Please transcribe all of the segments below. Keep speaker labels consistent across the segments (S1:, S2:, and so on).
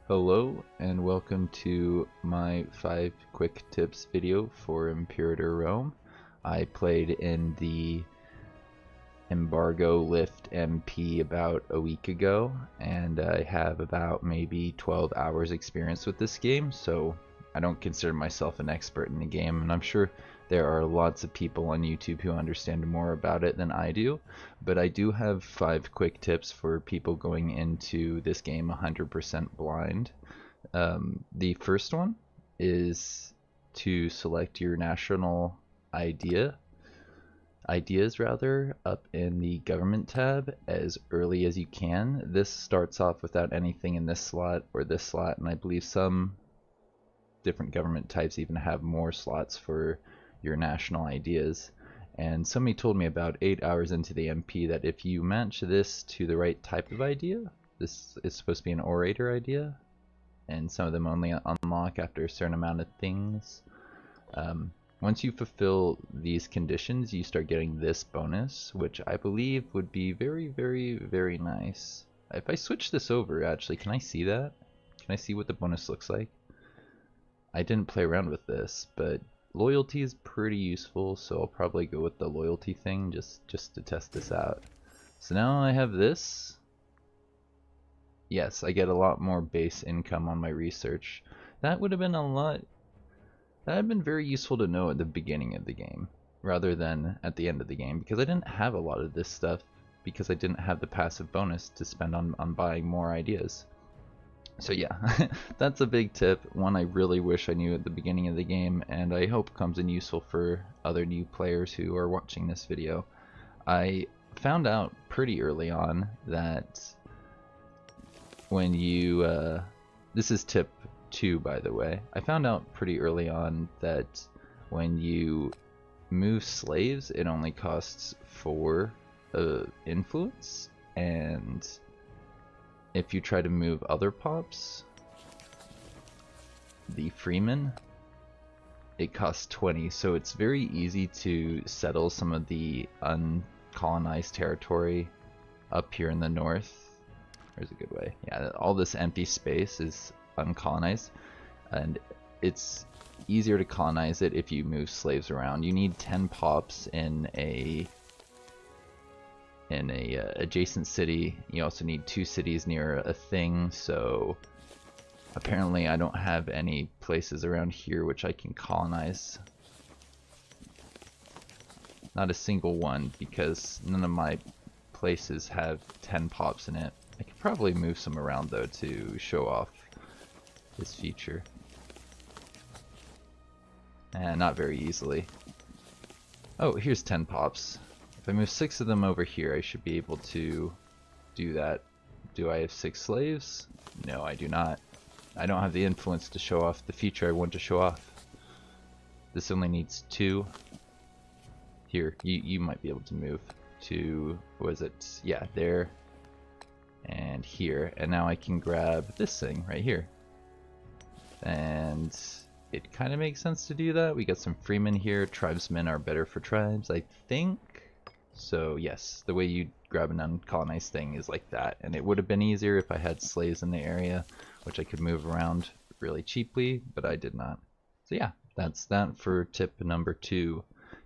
S1: Hello and welcome to my 5 quick tips video for Imperator Rome. I played in the Embargo Lift MP about a week ago, and I have about maybe 12 hours experience with this game, so I don't consider myself an expert in the game, and I'm sure there are lots of people on YouTube who understand more about it than I do, but I do have 5 quick tips for people going into this game 100% blind. The first one is to select your national ideas up in the government tab as early as you can. This starts off without anything in this slot or this slot, and I believe some different government types even have more slots for your national ideas. And somebody told me about 8 hours into the MP that if you match this to the right type of idea, this is supposed to be an orator idea, and some of them only unlock after a certain amount of things. Once you fulfill these conditions, you start getting this bonus, which I believe would be very, very, very nice. If I switch this over, actually, can I see that? Can I see what the bonus looks like? I didn't play around with this, but loyalty is pretty useful, so I'll probably go with the loyalty thing just to test this out. So now I have this. Yes, I get a lot more base income on my research. That would have been that would have been very useful to know at the beginning of the game rather than at the end of the game, because I didn't have a lot of this stuff because I didn't have the passive bonus to spend on buying more ideas. So yeah, that's a big tip, one I really wish I knew at the beginning of the game, and I hope comes in useful for other new players who are watching this video. I found out pretty early on that when you, this is tip 2 by the way, I found out pretty early on that when you move slaves it only costs 4 influence, and if you try to move other pops, the freemen, it costs 20, so it's very easy to settle some of the uncolonized territory up here in the north. There's a good way. Yeah, all this empty space is uncolonized, and it's easier to colonize it if you move slaves around. You need 10 pops in a adjacent city. You also need 2 cities near a thing, so apparently I don't have any places around here which I can colonize. Not a single one, because none of my places have 10 pops in it. I could probably move some around though to show off this feature. And not very easily. Oh, here's 10 pops. If I move 6 of them over here, I should be able to do that. Do I have 6 slaves? No, I do not. I don't have the influence to show off the feature I want to show off. This only needs 2. Here, you might be able to move to, was it? Yeah, there. And here. And now I can grab this thing right here. And it kind of makes sense to do that. We got some freemen here. Tribesmen are better for tribes, I think. So yes, the way you grab an uncolonized thing is like that, and it would have been easier if I had slaves in the area, which I could move around really cheaply, but I did not. So yeah, that's that for tip number 2.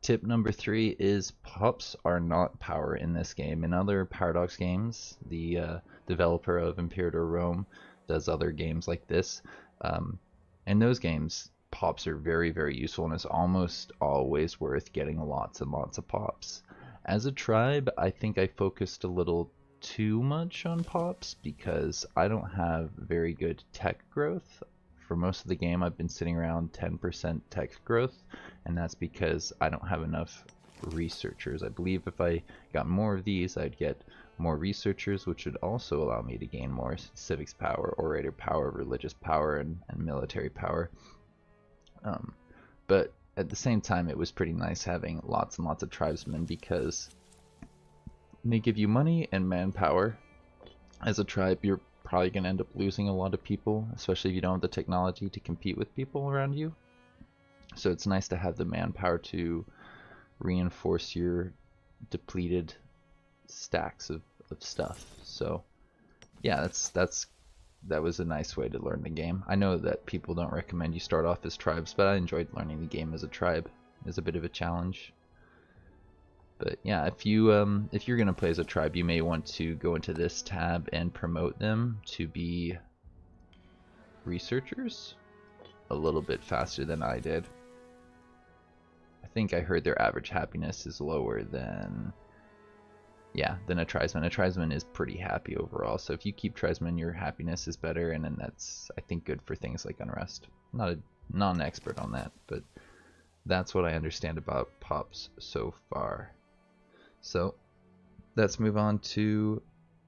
S1: Tip number 3 is pops are not power in this game. In other Paradox games, the developer of Imperator Rome does other games like this. In those games, pops are very, very useful, and it's almost always worth getting lots and lots of pops. As a tribe, I think I focused a little too much on pops because I don't have very good tech growth. For most of the game, I've been sitting around 10% tech growth, and that's because I don't have enough researchers. I believe if I got more of these, I'd get more researchers, which would also allow me to gain more civics power, orator power, religious power, and military power. But at the same time, it was pretty nice having lots and lots of tribesmen because they give you money and manpower. As a tribe, you're probably going to end up losing a lot of people, especially if you don't have the technology to compete with people around you. So it's nice to have the manpower to reinforce your depleted stacks of stuff. So yeah, that's that was a nice way to learn the game. I know that people don't recommend you start off as tribes, but I enjoyed learning the game as a tribe. It was a bit of a challenge. But yeah, if you're gonna play as a tribe, you may want to go into this tab and promote them to be researchers a little bit faster than I did. I think I heard their average happiness is lower than, yeah, than a tribesman. A tribesman is pretty happy overall, so if you keep tribesmen, your happiness is better, and then that's, I think, good for things like unrest. Not an expert on that, but that's what I understand about pops so far. So let's move on to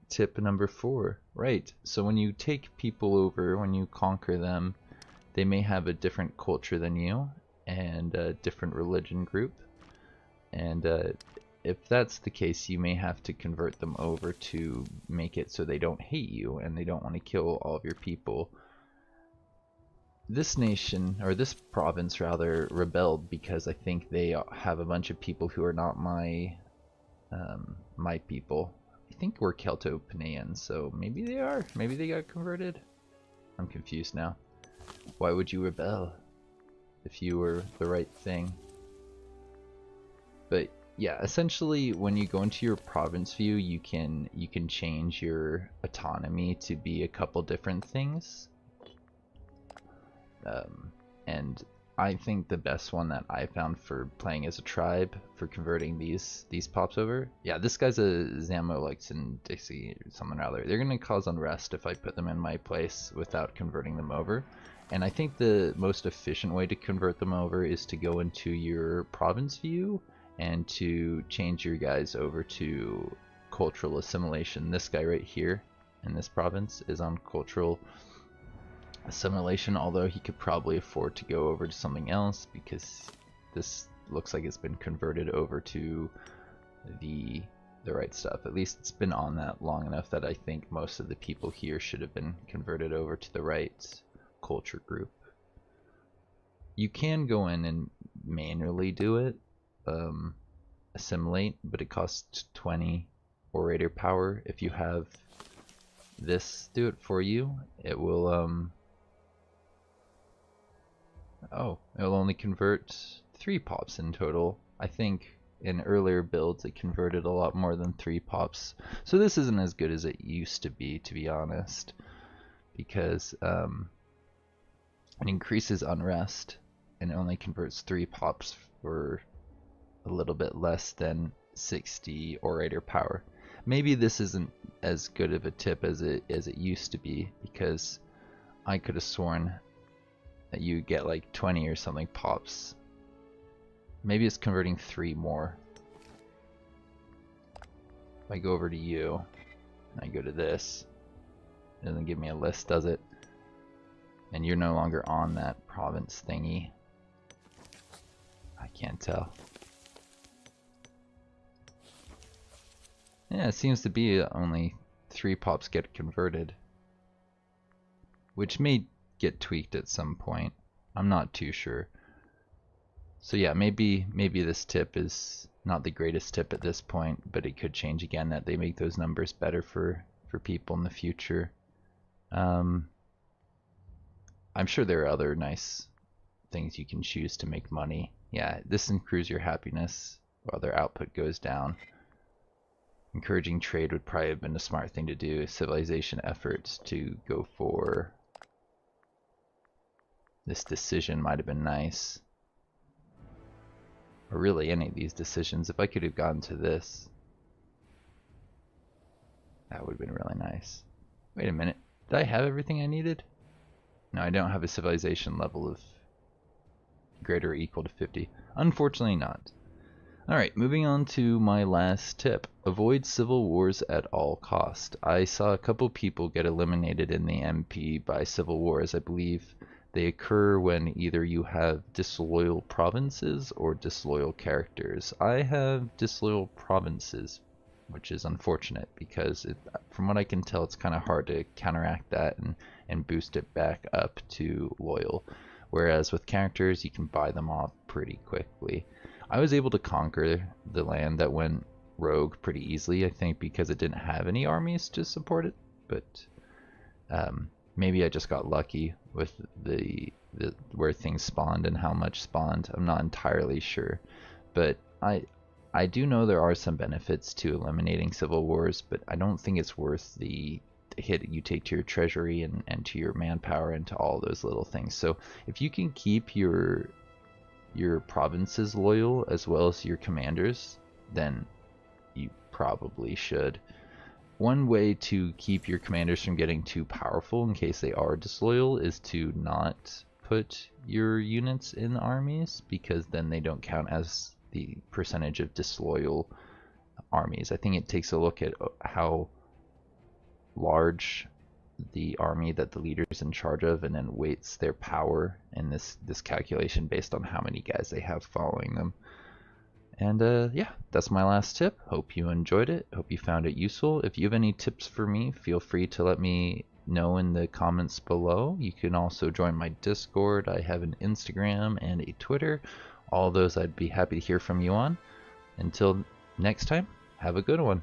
S1: tip number 4. Right, so when you take people over, when you conquer them, they may have a different culture than you and a different religion group, and if that's the case, you may have to convert them over to make it so they don't hate you and they don't want to kill all of your people. This nation, or this province rather, rebelled because I think they have a bunch of people who are not my people. I think we're Celto-Panean, so maybe they are. Maybe they got converted. I'm confused now. Why would you rebel if you were the right thing? But yeah, essentially when you go into your province view, you can change your autonomy to be a couple different things. And I think the best one that I found for playing as a tribe, for converting these pops over, yeah, this guy's a Zamolexan Dixie or something or other. They're gonna cause unrest if I put them in my place without converting them over. And I think the most efficient way to convert them over is to go into your province view and to change your guys over to cultural assimilation. This guy right here in this province is on cultural assimilation, although he could probably afford to go over to something else because this looks like it's been converted over to the right stuff. At least it's been on that long enough that I think most of the people here should have been converted over to the right culture group. You can go in and manually do it, assimilate, but it costs 20 Orator Power. If you have this do it for you, it will it'll only convert 3 pops in total. I think in earlier builds it converted a lot more than 3 pops. So this isn't as good as it used to be honest, because it increases unrest and only converts 3 pops for a little bit less than 60 Orator Power. Maybe this isn't as good of a tip as it used to be, because I could have sworn that you get like 20 or something pops. Maybe it's converting 3 more. If I go over to you and I go to this, it doesn't give me a list, does it? And you're no longer on that province thingy. I can't tell. Yeah, it seems to be only 3 pops get converted, which may get tweaked at some point. I'm not too sure. So yeah, maybe this tip is not the greatest tip at this point, but it could change again, that they make those numbers better for people in the future. I'm sure there are other nice things you can choose to make money. Yeah, this improves your happiness while their output goes down. Encouraging trade would probably have been a smart thing to do. Civilization efforts to go for this decision might have been nice. Or really any of these decisions. If I could have gotten to this, that would have been really nice. Wait a minute. Did I have everything I needed? No, I don't have a civilization level of greater or equal to 50. Unfortunately not. Alright, moving on to my last tip. Avoid civil wars at all cost. I saw a couple people get eliminated in the MP by civil wars. I believe they occur when either you have disloyal provinces or disloyal characters. I have disloyal provinces, which is unfortunate because from what I can tell, it's kind of hard to counteract that and boost it back up to loyal. Whereas with characters, you can buy them off pretty quickly. I was able to conquer the land that went rogue pretty easily, I think because it didn't have any armies to support it. But maybe I just got lucky with where things spawned and how much spawned. I'm not entirely sure, but I do know there are some benefits to eliminating civil wars, but I don't think it's worth the hit you take to your treasury and to your manpower and to all those little things. So if you can keep your provinces loyal as well as your commanders, then you probably should. One way to keep your commanders from getting too powerful in case they are disloyal is to not put your units in armies, because then they don't count as the percentage of disloyal armies. I think it takes a look at how large the army that the leader's in charge of, and then weights their power in this calculation based on how many guys they have following them. And yeah, that's my last tip. Hope you enjoyed it. Hope you found it useful. If you have any tips for me, feel free to let me know in the comments below. You can also join my Discord. I have an Instagram and a Twitter. All those I'd be happy to hear from you on. Until next time, have a good one.